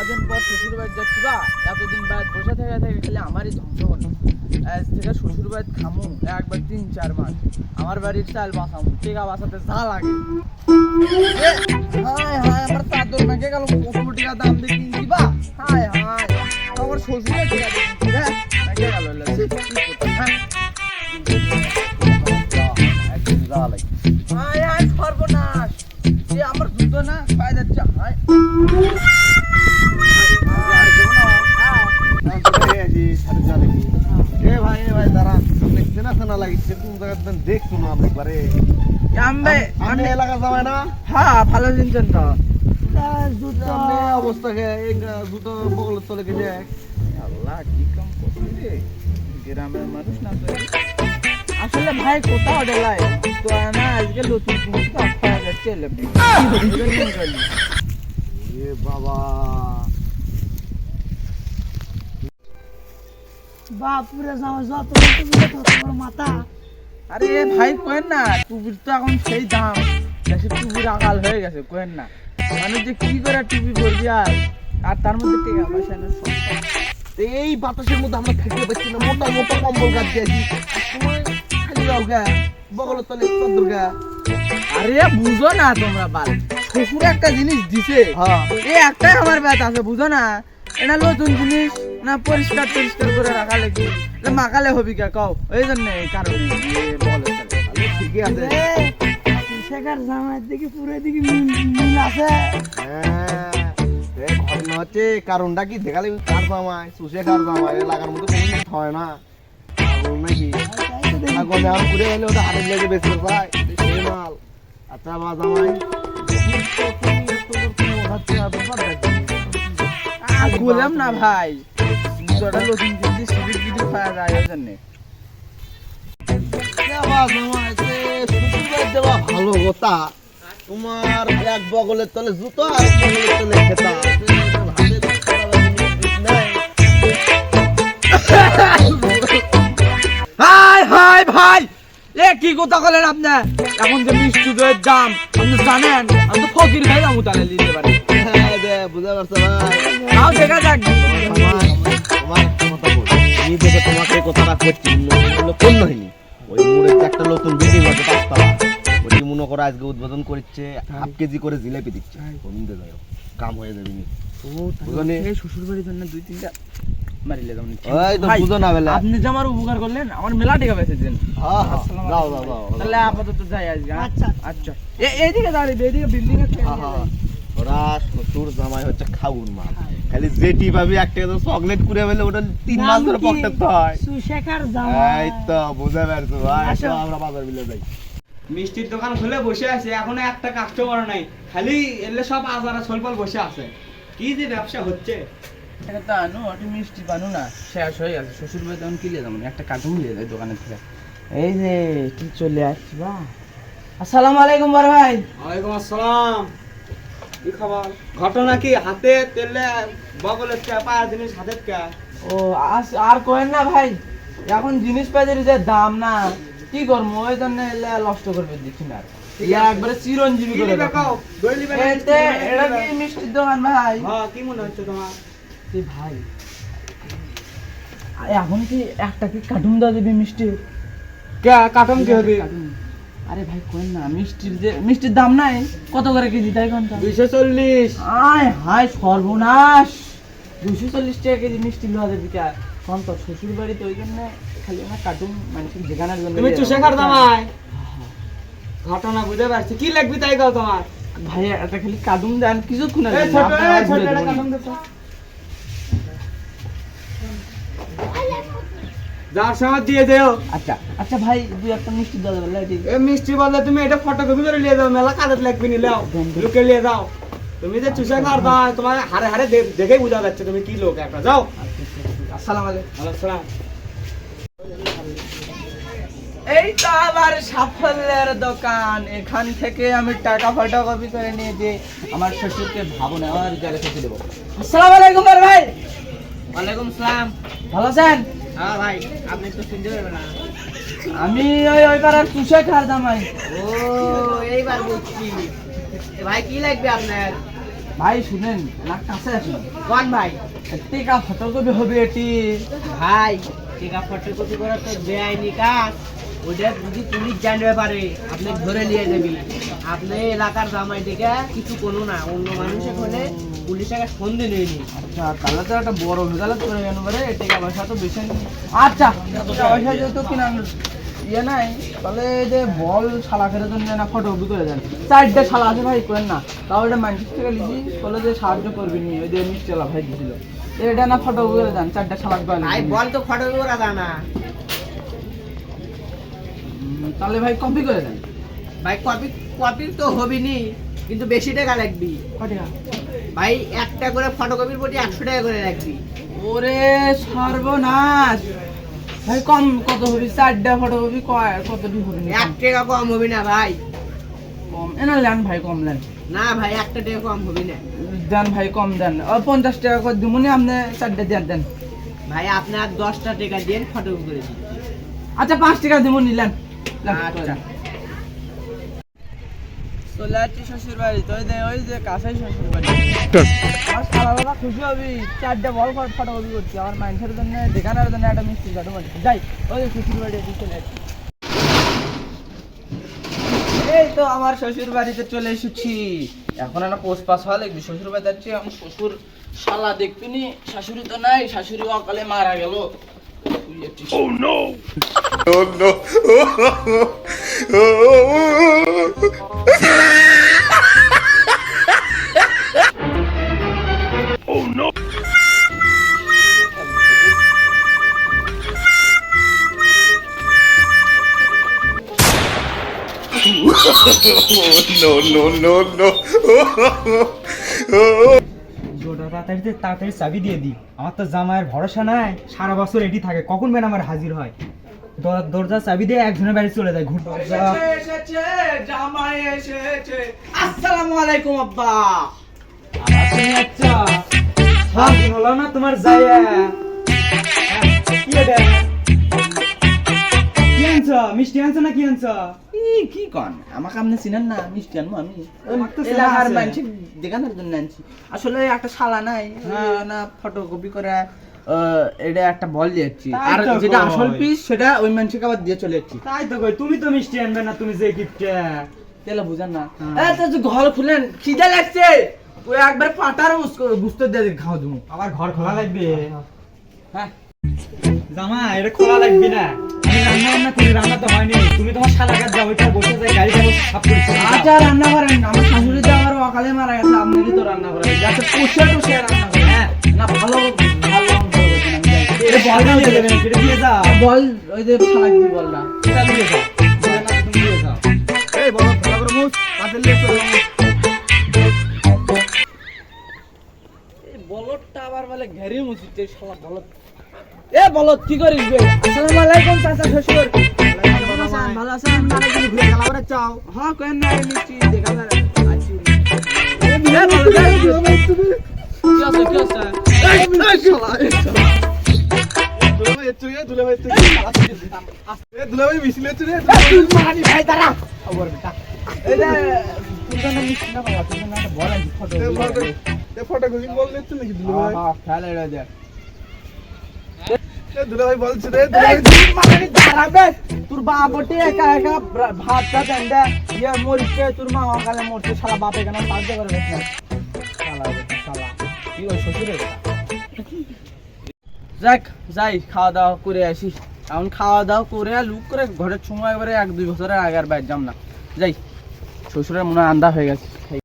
কদিন পর শ্বশুর বাড়ি যাচ্ছি বা এতদিন বাদ বসে থেকে খালি আমারই ধ্বংস হলো। আজ থেকে শ্বশুর বাড়ি খামু একবার 3-4 মাস আমার বাড়ির চাল বাঁচামু টেকা বাঁচাতে যা লাগে। হায় হায় আমার চাদর মেঘে গেল 50 টাকা দাম দিয়ে কিনছি বা হায় হায় আমার শ্বশুরের টাকা দিয়ে কিনছি রে মেঘে গেল হায় হায় সর্বনাশ এ আমার জুতো না পায়ে যাচ্ছে হায় ভালো চিনছেন তো অবস্থা জুতো বগলের তলে গেছে আল্লাহ কি কাম করছে গ্রামের মানুষ না তো আসলে ভাই কোথাও ডেলায় তো না আজকে নতুন জিনিস তো পাওয়া যাচ্ছে বাবা বাপুরে যাওয়া যত মাথা। আরে ভাই কোয়েন না টুপির তো এখন সেই দাম দেশে টুপির আকাল হয়ে গেছে কোয়েন না মানুষ যে কি করে টুপি পরবি আর তার মধ্যে টাকা পয়সা না এই বাতাসের মধ্যে আমরা থাকতে পারছি না মোটা মোটা কম্বল গাছ দিয়েছি খালি যাও গা বগলের তলে চন্দ্র গা। আরে বুঝো না তোমরা বাল শ্বশুর একটা জিনিস দিছে হ্যাঁ এই একটাই আমার ব্যাথ আছে বুঝো না এটা নতুন জিনিস না পরিষ্কার করে রাখা লেগে মাকালে হবি কে কও এই জন্য এই কারণে বলে ঠিকই আছে শেখার জামাইয়ের দিকে পুরো দিকে মিল আছে। ঘটনা হচ্ছে কারণটা কি দেখালে কার জামাই সুসে কার জামাই এলাকার মধ্যে কোনো কিছু হয় না নাকি আগুনে আর ঘুরে গেলে ওটা হাতের লেগে বেঁচে যায় সেই মাল। আচ্ছা বা জামাই বললাম না ভাই তোরা নতুন জিনিস সুবিধা কিছু পাওয়া যায় ওই জন্য ভালো কথা তোমার এক বগলের তলে জুতো আর এক বগলের তলে খেতা হাই হাই ভাই এ কি কথা বলেন আপনি এখন যে মিষ্টি দইয়ের দাম আপনি জানেন আমি তো ফকির ভাই আমি তাহলে নিতে পারি বুঝতে পারছো ভাই তাও দেখা যাক তোমার কথা বল আমি দেখে তোমাকে কথাটা করছি কোন হয়নি ওই মোড়ে একটা নতুন বিল্ডিং আছে 5 তলা ওই মনে করো আজকে উদ্বোধন করছে 1/2 কেজি করে জিলাপি দিচ্ছে কমিতে যাও কাম হয়ে যাবে নি ও তাহলে এই শ্বশুর বাড়ির জন্য 2-3টা মারিলে দাও ওই তো বুঝো না বেলা আপনি যে আমার উপকার করলেন আমার মেলা টাকা বেঁচে দেন হ্যাঁ যাও যাও যাও তাহলে আপাতত যাই আজকে আচ্ছা আচ্ছা এইদিকে দাঁড়িয়ে এইদিকে বিল্ডিং এর ওরা শ্বশুর জামাই হচ্ছে খাউন মা খালি যেটি ভাবি একটা চকলেট করে ফেলে ওটা 3 মাস ধরে পকেটে হয় শেখার জামাই এই তো বুঝা পারছো ভাই আসো আমরা বাজার বিলে যাই। মিষ্টির দোকান খুলে বসে আছে এখনো একটা কাস্টমার নাই খালি এলে সব আজারা সলপল বসে আছে কি যে ব্যবসা হচ্ছে এটা তো আনো ওটা মিষ্টি বানো না শেষ হয়ে গেছে শ্বশুর বাড়ি তখন কিলে যেমন একটা কার্টুন নিয়ে যায় দোকানের থেকে এই যে কি চলে আসছি বা আসসালামু আলাইকুম বড় ভাই। ওয়ালাইকুম আসসালাম কি খবর ঘটনা কি হাতে তেলে বগলের চাপা জিনিস হাতের কা ও আর কোয়েন না ভাই এখন জিনিসপাতির যে দাম না কি করবো ওই জন্য নষ্ট করবে দেখি না একবারে চিরঞ্জীবী করে দেখাও দই লিবে এতে এটা কি মিষ্টির দোকান ভাই হ্যাঁ কি মনে হচ্ছে তোমার এই ভাই এখন কি একটা কি কার্টুন দাও দিবি মিষ্টি কে কাটন কি হবে আরে ভাই কোয়েন না মিষ্টির দাম নাই কত করে কেজি তাই কোনটা 240 আয় হায় সর্বনাশ 240 টাকা কেজি মিষ্টি লওয়া দেবি কা কোন তো শ্বশুর বাড়িতে ওই জন্য খালি না কার্টুন মানুষের যেখানের জন্য তুমি চুষে খার দামাই ঘটনা বুঝে পারছি কি লাগবি তাই গাও তোমার ভাই এটা খালি কার্টুন দেন কিছু খুনা এই ছোট একটা কাটন দে তো যার সময় দিয়ে দেও আচ্ছা আচ্ছা ভাই দুই একটা মিষ্টি দাও বলে ঠিক এই মিষ্টি বললে তুমি এটা ফটোকপি করে নিয়ে যাও মেলা কাগজ লাগবে নি লাও লুকে নিয়ে যাও তুমি যে চুষে খার দাও তোমার হারে হারে দেখেই বোঝা যাচ্ছে তুমি কি লোক একটা যাও আসসালামু আলাইকুম ওয়ালাইকুম সালাম এই তো আমার সাফল্যের দোকান এখান থেকে আমি টাকা ফটোকপি করে নিয়ে যে আমার শ্বশুরকে ভাবনা আর জায়গা থেকে দেবো আসসালামু আলাইকুম বড় ভাই। ওয়ালাইকুম সালাম ভালো আছেন? হ্যাঁ ভাই আপনি তো চিনতে পারবেন না আমি ওই পাড়ার তুষে খার দামাই। ও এইবার বুঝছি ভাই কি লাগবে আপনার ভাই শুনেন না কাছে আসুন কোন ভাই টিকা ফটোকপি হবে এটি ভাই টিকা ফটোকপি করা তো বেআইনি কাজ ওটা যদি পুলিশ জানতে পারে আপনি ধরে নিয়ে যাবি আপনি এলাকার জামাইটিকে কিছু করো না অন্য মানুষের হলে পুলিশকে সন্দেহ নেয়নি আচ্ছা তাহলে তো একটা বড় ভেজালত করে গেল রে টিকা পয়সা তো বেশি নেই। আচ্ছা টাকা পয়সা যেহেতু কিনা ইয়ে নাই তাহলে এই যে বল শালা ফেরার জন্য না ফটোকপি করে দেন 4টে শালা আছে ভাই করেন না তাও এটা ম্যানচেস্টার থেকে লিখি বলে যে সাহায্য করবি নি ওই যে মিস্টেলা ভাই দিছিল এটা না ফটোকপি করে দেন 4টে শালা ভাই বল তো ফটোকপি করা যায় না তাহলে ভাই কপি করে দেন ভাই কপি কপি তো হবি নি কিন্তু বেশি টাকা লাগবি ভাই একটা করে ফটোকপির প্রতি 100 টাকা করে রাখবি ওরে সর্বনাশ ভাই কম কত হবে 4টে ফটোকপি কতটি হবে 1 টাকা কম হবে না ভাই কম এনা লেন ভাই কম লেন না ভাই 1 টাকা কম হবে না দেন ভাই কম দেন 50 টাকা করে দিমুনি আপনি 4টে দেন দেন ভাই আপনার 10টা টাকা দিয়ে ফটোকপি করে দিন আচ্ছা 5 টাকা দিমুনি লেন আচ্ছা চলে আসছি শ্বশুর বাড়ি তো ওই যে কাছেই শ্বশুর বাড়ি আমার সারা বাবা খুশি হবি 4টে বল ফটোকপি করছি আমার মানুষের জন্য দেখানোর জন্য একটা মিষ্টি কাটো মাটি যাই ওই যে শ্বশুর বাড়ি চলে আসছি এই তো আমার শ্বশুর বাড়িতে চলে এসেছি এখন একটা পোস্ট পাস হওয়া লাগবে শ্বশুর বাড়ি যাচ্ছি আমার শ্বশুর শালা দেখবিনি শাশুড়ি তো নাই শাশুড়ি অকালে মারা গেল Oh no! Oh no! Oh no! তাড়াতাড়ি চাবি দিয়ে দিই আমার তো জামাইয়ের ভরসা নাই সারা বছর এটি থাকে কখন বেন আমার হাজির হয় দরজা চাবি দিয়ে একজনের বাড়ি চলে যায় ঘুরতে এসেছে জামাই এসেছে আসসালামু আলাইকুম আব্বা আচ্ছা হলো না তোমার যাইয়া কি এটা কি আনছো মিষ্টি আনছো না কি আনছো কি কন আমাকে আপনি চিনেন না মিষ্টি আনবো আমি আমার তো চেনা এলাকার আছে। মানুষ দেখানোর জন্য আনছি আসলে একটা শালা নাই না ফটোকপি করে এটা একটা বল দিয়ে যাচ্ছি তাই আর তো যেটা কই। আসল পিস সেটা ওই মানুষকে আবার দিয়ে চলে যাচ্ছি তাই তো কই তুমি তো মিষ্টি আনবে না তুমি যে গিফটটা তেলা বুঝেন না হ্যাঁ। তো যে ঘর খুলেন খিদে লাগছে ওই একবার পাটার বুঝতে দিয়ে খাওয়া দেবো আবার ঘর খোলা লাগবে হ্যাঁ জামা এটা খোলা লাগবে না আমি রান্না বান্না করি রান্না তো হয়নি তুমি তোমার শালাকার যাও ওইটা বসে যাই গাড়ি যাবো সাফ করে আচ্ছা রান্না করেন আমার শাশুড়ি তো আমার অকালে মারা গেছে আপনারই তো রান্না করেন যাতে পুষে টুষে রান্না করেন হ্যাঁ না ভালো ভালো এটা বল দিয়ে দেবে না কেটে দিয়ে যাও বল ওই যে ফালাক দি বলটা এটা দিয়ে যাও বলে না তুমি দিয়ে যাও এই বলো ভালো করে মুছ পাতিল দিয়ে চলে এই বলদটা আবার বলে ঘেরি মুছিতে শালা বলদ এ বলদ কি করিস বে আসসালামু আলাইকুম চাচা শ্বশুর ভালো আছেন মানে তুমি ঘুরে গেল আবার চাও হ্যাঁ কেন না এই মিষ্টি দেখা যায় আছি কি আছে মারানি ভাই দাঁড়া এই যে তুই জানো মিষ্টি না বাবা তুই না বল আনছি ফটো হ্যাঁ খেয়াল রে দে তোর বাপ ওটি একা একা ভাতটা দেন্দা ইয়ে মরিছে তোর মা অকালে মরছে শালা বাপে কেন সাহায্য করে বেশ না শালা শালা কি ওই শ্বশুরের যাক যাই খাওয়া দাওয়া করে আসি এখন খাওয়া দাওয়া করে লুক করে ঘরের সময় একবারে 1-2 বছরের আগের বাইর যাম না যাই শ্বশুরের মনে হয় আন্দা হয়ে গেছে